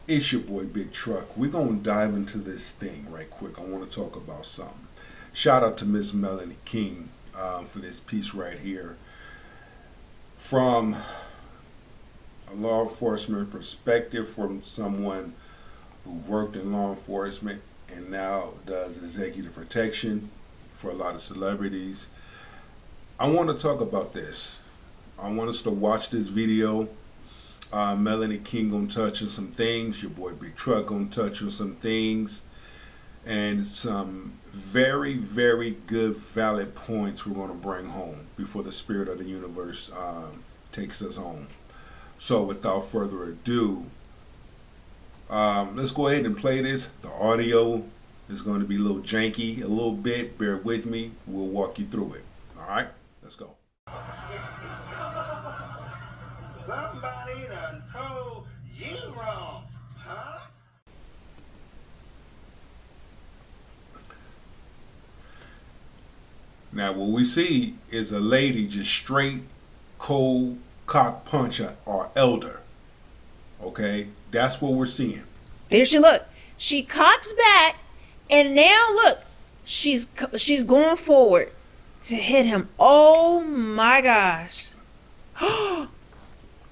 It's your boy Big Truck. We're going to dive into this thing right quick. I want to talk about something. Shout out to Miss Melanie King for this piece right here. From a law enforcement perspective, from someone who worked in law enforcement and now does executive protection for a lot of celebrities. I want to talk about this. I want us to watch this video. Melanie King gonna touch on some things. Your boy Big Truck gonna touch on some things, and some very, very good, valid points we're gonna bring home before the spirit of the universe takes us home. So, without further ado, let's go ahead and play this. The audio is going to be a little janky, a little bit. Bear with me. We'll walk you through it. All right, let's go. Somebody done told you wrong, huh? Now, what we see is a lady just straight, cold, cock punch our elder. Okay, that's what we're seeing. There she look. She cocks back, and now look, she's going forward to hit him. Oh my gosh.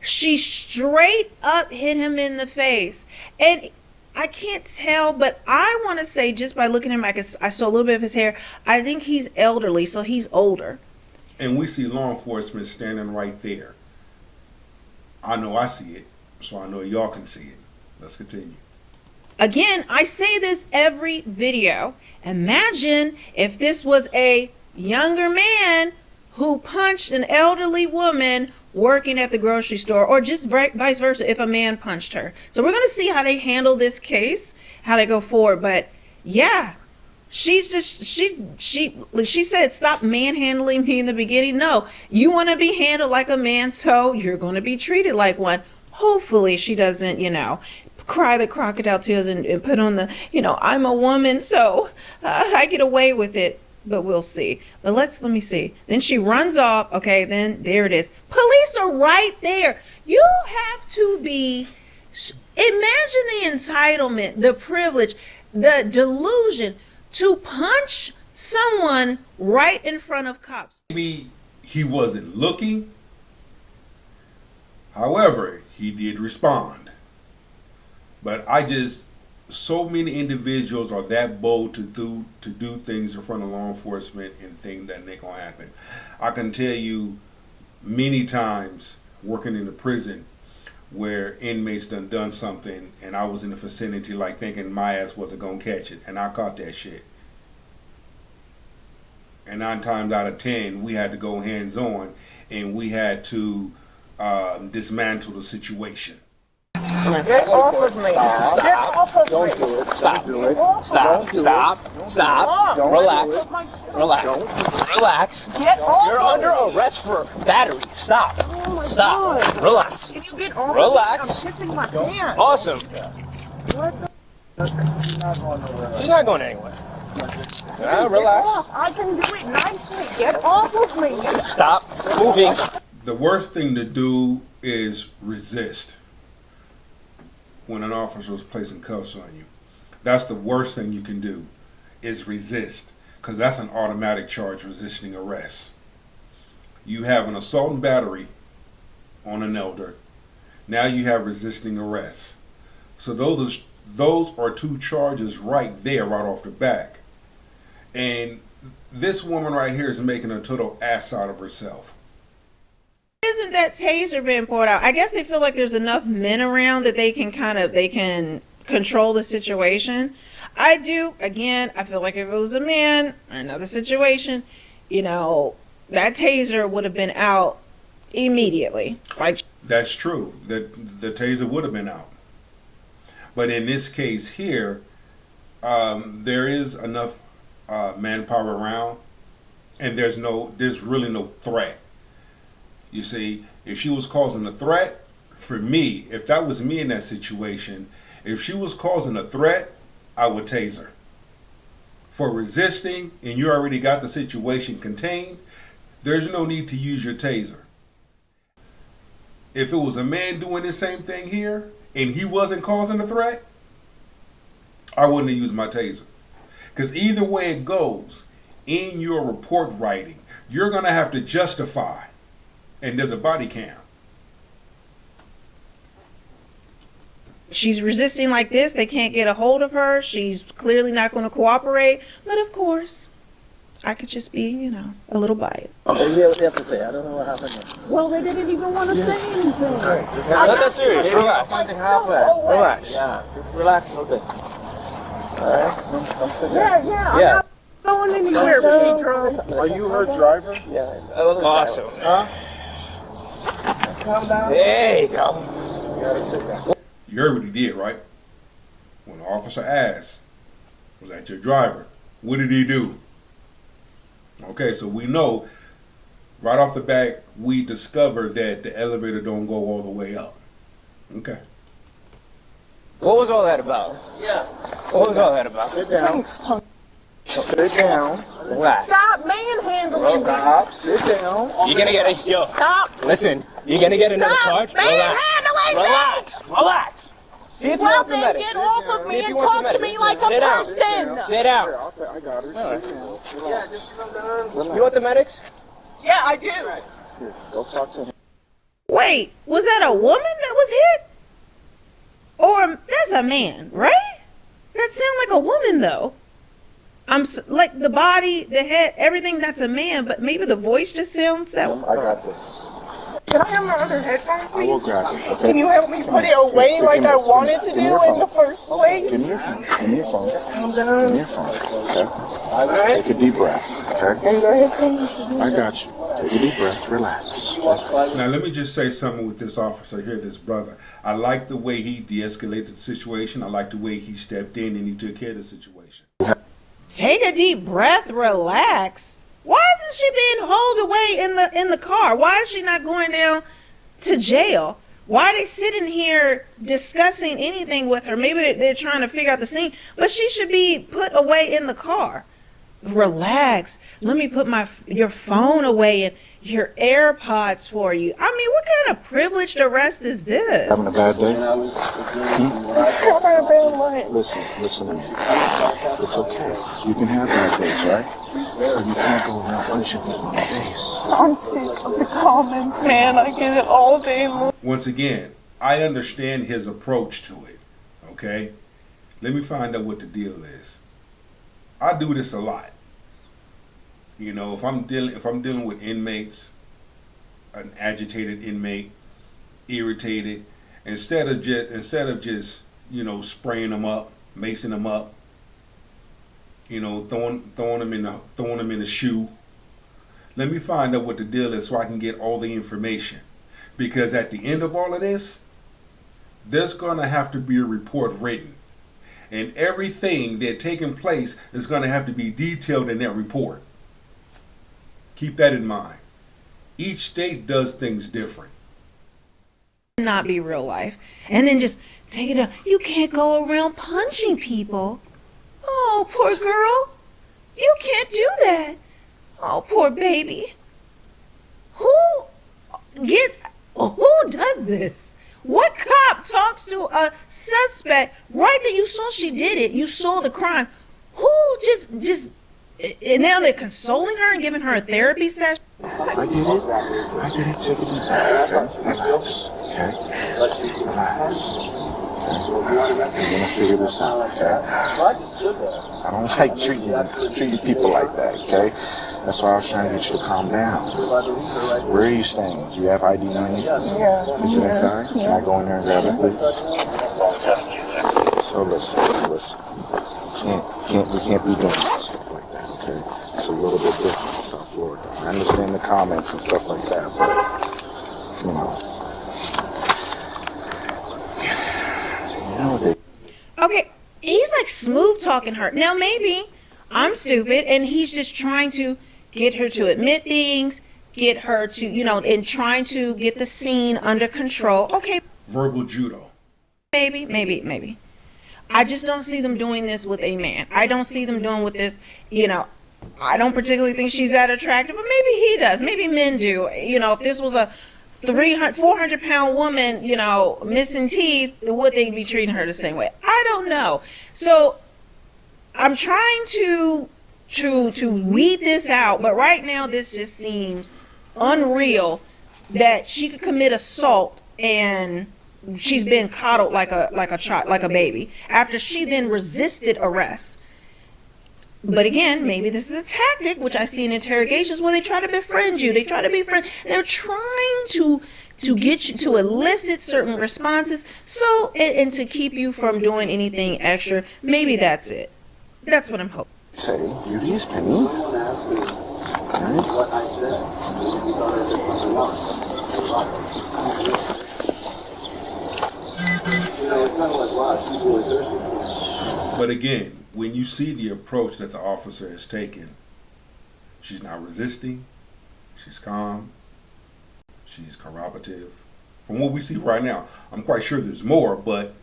She straight up hit him in the face. And I can't tell, but I want to say, just by looking at him, I saw a little bit of his hair. I think he's elderly, so he's older. And we see law enforcement standing right there. I know I see it, so I know y'all can see it. Let's continue. Again, I say this every video. Imagine if this was a younger man who punched an elderly woman working at the grocery store, or just vice versa if a man punched her. So we're going to see how they handle this case, how they go forward. But yeah, she's just, she said, stop manhandling me in the beginning. No, you want to be handled like a man, so you're going to be treated like one. Hopefully she doesn't, cry the crocodile tears and put on the, I'm a woman, so I get away with it. But we'll see. But let me see. Then she runs off. Okay, then there it is. Police are right there. You have to be, imagine the entitlement, the privilege, the delusion to punch someone right in front of cops. Maybe he wasn't looking. However, he did respond. But so many individuals are that bold to do things in front of law enforcement and think that ain't gonna happen. I can tell you many times working in a prison where inmates done something, and I was in the vicinity like thinking my ass wasn't gonna catch it, and I caught that shit. And 9 times out of 10, we had to go hands on, and we had to dismantle the situation. Get off of me. Stop. Get off of Don't me. do it. Stop. Don't do it. Stop. Stop. Stop. Relax. Relax. Relax. Get off You're of under me. arrest for battery. Stop. Stop. God. Relax. Can you get off Relax. of me? I'm pissing my pants. Awesome. What She's not going anywhere. Get Relax. off. I can do it nicely. Get off of me. Stop moving. The worst thing to do is resist when an officer is placing cuffs on you. That's the worst thing you can do, is resist, because that's an automatic charge, resisting arrest. You have an assault and battery on an elder. Now you have resisting arrest. So those are 2 charges right there, right off the back. And this woman right here is making a total ass out of herself. Isn't that taser being poured out? I guess they feel like there's enough men around that they can control the situation. I feel like if it was a man or another situation, that taser would have been out immediately. That's true. The taser would have been out. But in this case here, there is enough manpower around, and there's really no threat. You see, if she was causing a threat, for me, if that was me in that situation, if she was causing a threat, I would tase her. For resisting, and you already got the situation contained, there's no need to use your taser. If it was a man doing the same thing here, and he wasn't causing a threat, I wouldn't have used my taser. Because either way it goes, in your report writing, you're going to have to justify, and there's a body cam. She's resisting like this. They can't get a hold of her. She's clearly not going to cooperate. But of course, I could just be, a little biased. What do you have to say? I don't know what happened there. Well, they didn't even want to say anything. It's not that serious. Relax. Something happened. Relax. Yeah, just relax a little bit. Alright? Come sit down. Yeah. I'm not going anywhere, Pedro. Are you her driver? Yeah. Awesome. Calm down. There you go. You gotta sit down. You heard what he did, right? When the officer asked, was that your driver? What did he do? Okay, so we know right off the bat, we discovered that the elevator don't go all the way up. Okay. What was all that about? Yeah. What was all that about? Sit down. Sit down. Relax. Stop manhandling. Stop. Sit down. You're gonna get a... Yo, Stop. listen. You're gonna get another charge. Relax. Manhandling. Relax. Relax. See if you Well, want the then medics. get off of See me if and you want talk the to medics. me like Sit a down. person. Sit down. Here, I got her. Sit down. Yeah, just come down. You want the medics? Yeah, I do. Here, go talk to him. Wait, was that a woman that was hit? Or that's a man, right? That sounds like a woman, though. Like the body, the head, everything, that's a man, but maybe the voice just sounds that way. I got this. Can I have my other headphones, I will please? grab it. Okay. Can you help me put it away Here, like give me I this. wanted to Give me do your in phone. the first Give place? me your phone. Give me your phone. Calm Give down. me your phone. Okay. Take a deep breath. Okay. And the headphones. I got you. Take a deep breath. Relax. Now, let me just say something with this officer here, this brother. I like the way he de-escalated the situation. I like the way he stepped in and he took care of the situation. Take a deep breath, relax. Why isn't she being hauled away in the car? Why is she not going down to jail? Why are they sitting here discussing anything with her? Maybe they're trying to figure out the scene, but she should be put away in the car. Relax. Let me put your phone away and your AirPods for you. I mean, what kind of privileged arrest is this? Having a bad day? Listen to me. It's okay. You can have bad days, right? But you can't go around punching people in the face. I'm sick of the comments, man. I get it all day long. Once again, I understand his approach to it, okay? Let me find out what the deal is. I do this a lot. You know, if I'm dealing with inmates, an agitated inmate, irritated, instead of just spraying them up, macing them up, throwing them in the shoe. Let me find out what the deal is so I can get all the information. Because at the end of all of this, there's gonna have to be a report written. And everything that taken place is going to have to be detailed in that report. Keep that in mind. Each state does things different. Not be real life. And then just take it out. You can't go around punching people. Oh, poor girl. You can't do that. Oh, poor baby. Who does this? What cop talks to a suspect right there? You saw she did it. You saw the crime. Who and now they're consoling her and giving her a therapy session? I get it. Take a deep breath, okay? Relax, okay? Relax, okay? We're gonna figure this out, okay? I don't like treating people like that, okay? That's why I was trying to get you to calm down. Where are you staying? Do you have ID on you? Yeah. Is it inside? Can I go in there and grab it, please? So listen. We can't be doing stuff like that, okay? It's a little bit different in South Florida. I understand the comments and stuff like that, but Okay, he's like smooth talking her. Now maybe I'm stupid and he's just trying to get her to admit things, get her to, and trying to get the scene under control. Okay. Verbal judo. Maybe. I just don't see them doing this with a man. I don't see them doing with this, I don't particularly think she's that attractive, but maybe he does. Maybe men do. If this was a 300, 400-pound woman, you know, missing teeth, would they be treating her the same way? I don't know. So I'm trying to weed this out, but right now this just seems unreal that she could commit assault and she's been coddled like a child, like a baby, after she then resisted arrest. But again, maybe this is a tactic, which I see in interrogations, where they try to befriend you. They try to befriend. They're trying to get you to elicit certain responses, so and to keep you from doing anything extra. Maybe that's it. That's what I'm hoping. Say, beauty is penny. What I said. You know, it's kind of like Rod. People are thirsty. But again, when you see the approach that the officer has taken, she's not resisting, she's calm, she's corroborative. From what we see right now, I'm quite sure there's more, but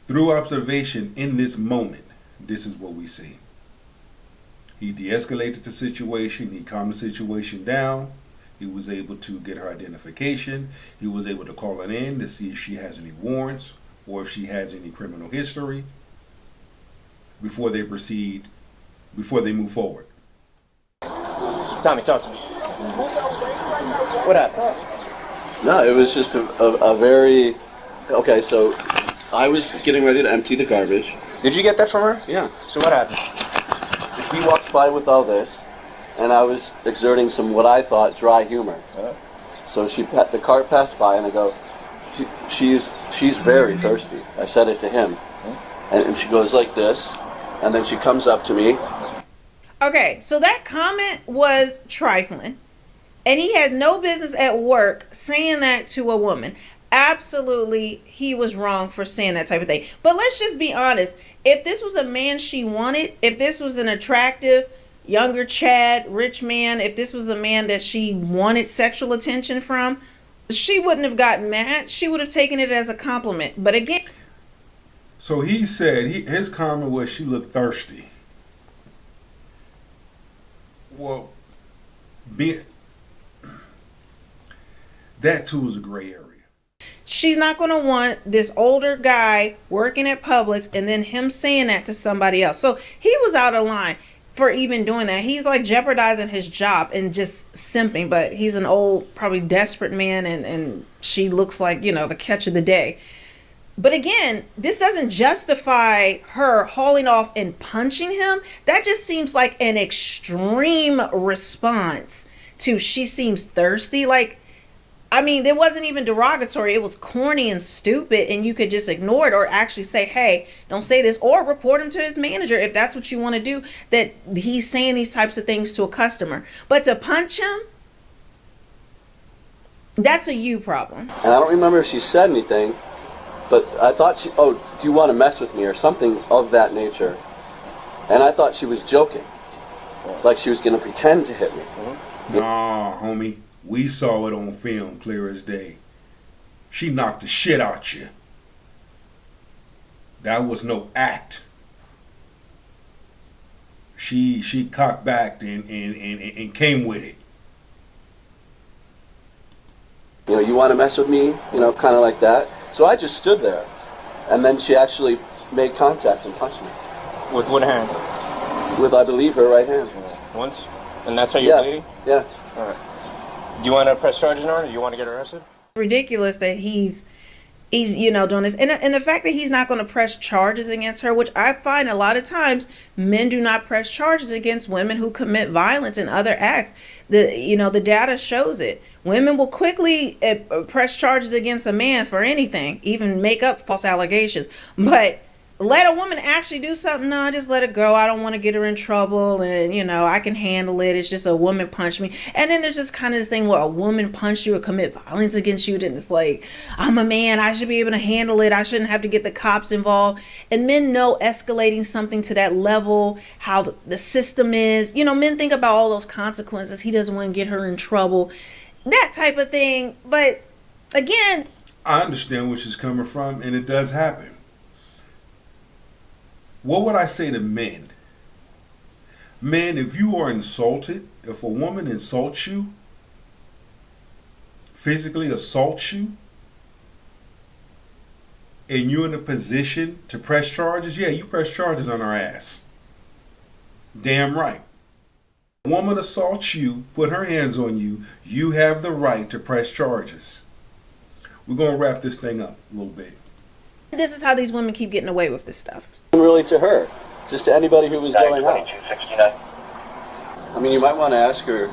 through observation in this moment, this is what we see. He de-escalated the situation, he calmed the situation down, he was able to get her identification, he was able to call her in to see if she has any warrants or if she has any criminal history before they move forward. Tommy, talk to me. What happened? No, it was just a very... Okay, so I was getting ready to empty the garbage. Did you get that from her? Yeah. So what happened? He walked by with all this, and I was exerting some, what I thought, dry humor. So the car passed by, and I go, she's very thirsty. I said it to him. And she goes like this, and then she comes up to me. Okay, so that comment was trifling, and he had no business at work saying that to a woman. Absolutely, he was wrong for saying that type of thing. But let's just be honest. If this was a man she wanted, if this was an attractive, younger Chad, rich man, if this was a man that she wanted sexual attention from, she wouldn't have gotten mad. She would have taken it as a compliment. But again... So he said, his comment was she looked thirsty. Well, that too is a gray area. She's not going to want this older guy working at Publix and then him saying that to somebody else. So he was out of line for even doing that. He's like jeopardizing his job and just simping, but he's an old, probably desperate man, and she looks like, you know, the catch of the day. But again, this doesn't justify her hauling off and punching him. That just seems like an extreme response to she seems thirsty. Like, I mean, it wasn't even derogatory. It was corny and stupid, and you could just ignore it or actually say, hey, don't say this, or report him to his manager if that's what you want to do, that he's saying these types of things to a customer. But to punch him, that's a you problem. And I don't remember if she said anything, but I thought do you want to mess with me or something of that nature. And I thought she was joking. Like she was going to pretend to hit me. Nah, homie. We saw it on film clear as day. She knocked the shit out you. That was no act. She cocked back and came with it. You know, you want to mess with me? You know, kind of like that. So I just stood there. And then she actually made contact and punched me. With what hand? With, I believe, her right hand. Once? And that's how you're bleeding? Yeah. All right. Do you want to press charges on her? Or do you want to get arrested? Ridiculous that he's you know, doing this, and the fact that he's not going to press charges against her, which I find a lot of times men do not press charges against women who commit violence and other acts. The data shows it. Women will quickly press charges against a man for anything, even make up false allegations, but let a woman actually do something. No, just let it go. I don't want to get her in trouble, and I can handle it. It's just a woman punched me. And then there's just kind of this thing where a woman punched you or commit violence against you, then it's like, I'm a man, I should be able to handle it. I shouldn't have to get the cops involved. And men know escalating something to that level, how the system is. Men think about all those consequences. He doesn't want to get her in trouble, that type of thing. But again, I understand where she's coming from, and it does happen. What would I say to men? Men, if you are insulted, if a woman insults you physically assaults you and you're in a position to press charges, yeah, you press charges on her ass. Damn right. A woman assaults you, put her hands on you, you have the right to press charges. We're going to wrap this thing up a little bit. This is how these women keep getting away with this stuff. Really to her, just to anybody who was going out. I mean, you might want to ask her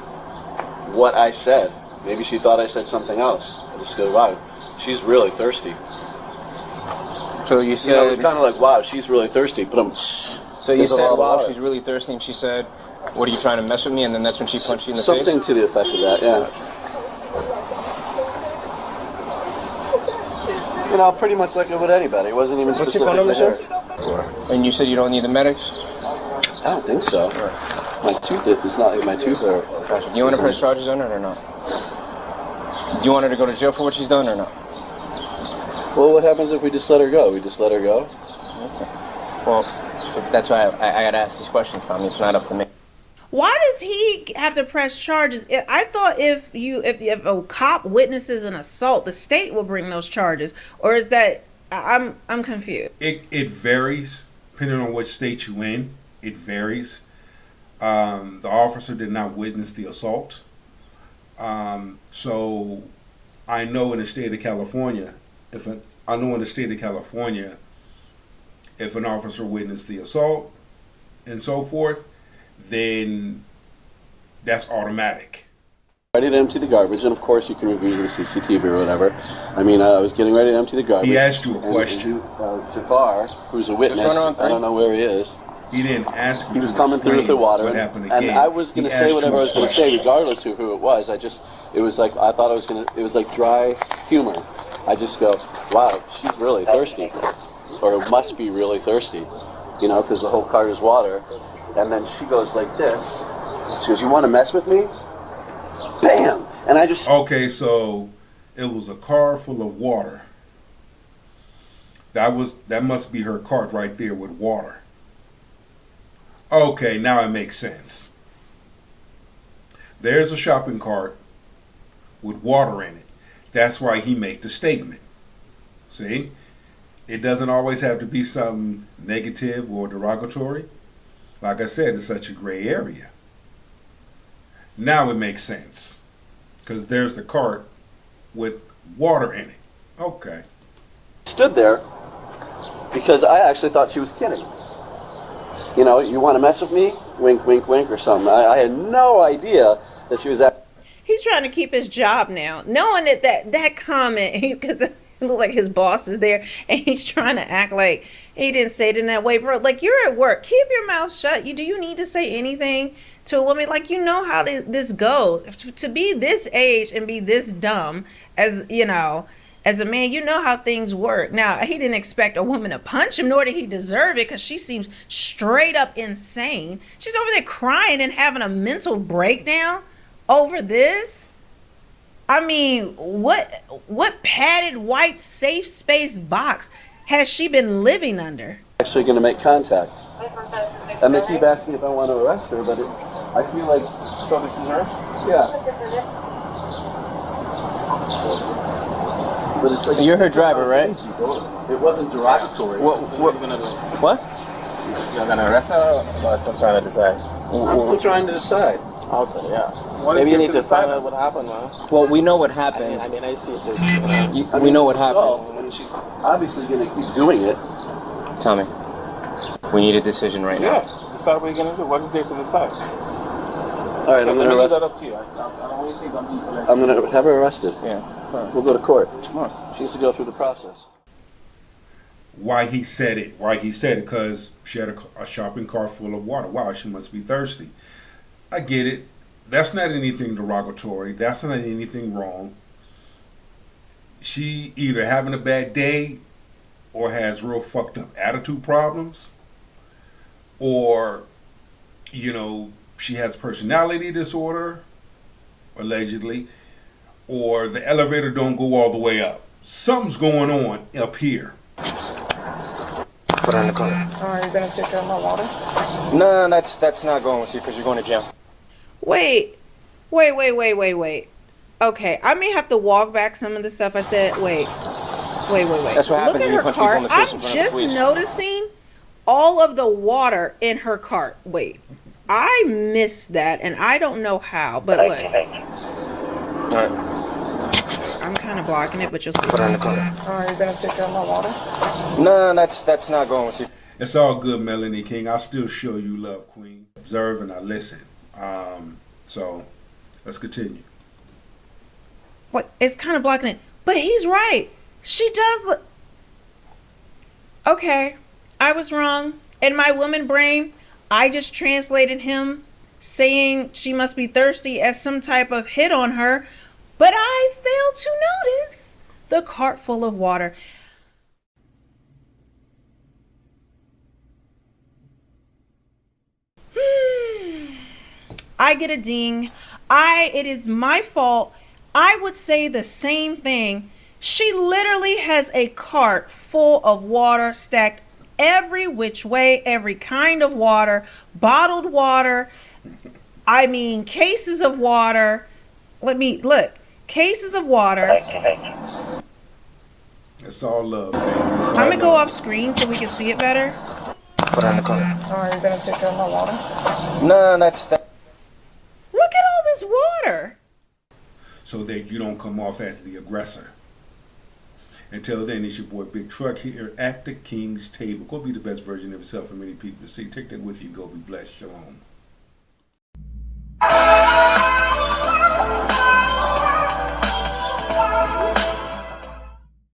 what I said. Maybe she thought I said something else. I just go, wow, she's really thirsty. So you said, You know, it was kind of like, wow, she's really thirsty. But so you said, wow, she's really thirsty, and she said, what, are you trying to mess with me? And then that's when she punched you in the face? Something to the effect of that, yeah. You know, pretty much like it would anybody. It wasn't even What's your specific phone number, to sir? her. And you said you don't need the medics? I don't think so. My tooth is not like my tooth are. Gotcha. Do you want to press charges on it or not? Do you want her to go to jail for what she's done or not? Well, what happens if we just let her go? We just let her go? Okay. Well, that's why I got to ask these questions, Tommy. It's not up to me. Why does he have to press charges? I thought if a cop witnesses an assault, the state will bring those charges. Or is that I'm confused. It varies depending on which state you in. It varies. The officer did not witness the assault. So I know in the state of California, if an officer witnessed the assault and so forth, then that's automatic. Ready to empty the garbage, and of course you can review the CCTV or whatever. I mean, I was getting ready to empty the garbage. He asked you a question. Jafar, who's a witness, I don't know where he is. He didn't ask you. He was coming through with the water, what happened and again. I was going to say whatever I was going to say, question. regardless of who it was. It was like, I thought it was like dry humor. I just go, wow, she's really thirsty, or must be really thirsty, you know, because the whole cart is water. And then she goes like this. She goes, you want to mess with me? Bam! And I just... Okay, so it was a car full of water. That must be her cart right there with water. Okay, now it makes sense. There's a shopping cart with water in it. That's why he made the statement. See? It doesn't always have to be something negative or derogatory. Like I said, it's such a gray area. Now it makes sense. Because there's the cart with water in it. Okay. stood there because I actually thought she was kidding. You know, you want to mess with me? Wink, wink, wink or something. I had no idea that she was at... He's trying to keep his job now, knowing that comment, because it looked like his boss is there, and he's trying to act like he didn't say it in that way, bro. Like, you're at work. Keep your mouth shut. Do you need to say anything to a woman? Like, you know how this goes. To be this age and be this dumb, as you know, as a man, you know how things work. Now, he didn't expect a woman to punch him, nor did he deserve it, because she seems straight up insane. She's over there crying and having a mental breakdown over this. I mean, what padded white safe space box has she been living under? Actually going to make contact. And they keep asking if I want to arrest her, but I feel like... So this is her? Yeah. But it's like... You're her driver, right? It wasn't derogatory. What are you going to do? What? You're going to arrest her or I'm still trying to decide? I'm still trying to decide. Okay, yeah. Maybe you need to find out what happened, man. Well, we know what happened. I mean, I see it. We know what happened. I mean, she's obviously going to keep doing it. Tommy, we need a decision right now. Yeah, decide what you're going to do. What is there to decide? All right, I'm Let going to me leave that arrest. up to you. I don't really think I'm people that... I'm going to have her arrested. Yeah. We'll go to court. Come on. She needs to go through the process. Why he said it, because she had a shopping cart full of water. Wow, she must be thirsty. I get it. That's not anything derogatory. That's not anything wrong. She either having a bad day or has real fucked up attitude problems, or, you know, she has personality disorder, allegedly, or the elevator don't go all the way up. Something's going on up here. Put her in the car. Are you gonna take care of my water? No, that's not going with you because you're going to jail. Wait. Okay, I may have to walk back some of the stuff I said. Wait. That's what Look happens at when you her punch people cart. in the face I'm in front of the just police. noticing all of the water in her cart. Wait, I missed that, and I don't know how. But look, Alright, I'm kind of blocking it, but you'll see. put her in the car. Are you gonna take care of my water? No, that's not going with you. It's all good, Melanie King. I still show you love, Queen. Observe and I listen. So let's continue. What? It's kind of blocking it, but he's right. She does look. Okay, I was wrong. In my woman brain, I just translated him saying she must be thirsty as some type of hit on her, but I failed to notice the cart full of water. I get a ding. It is my fault. I would say the same thing. She literally has a cart full of water stacked every which way, every kind of water, bottled water. I mean, cases of water. Let me look. Cases of water. It's all love, baby. It's all I'm gonna go love. off screen so we can see it better. Put her in the car. Are you gonna take care of my water? No, that's Look at all this water. So that you don't come off as the aggressor. Until then, it's your boy Big Truck here at the King's Table. Go be the best version of yourself for many people to see. Take that with you. Go be blessed. Shalom.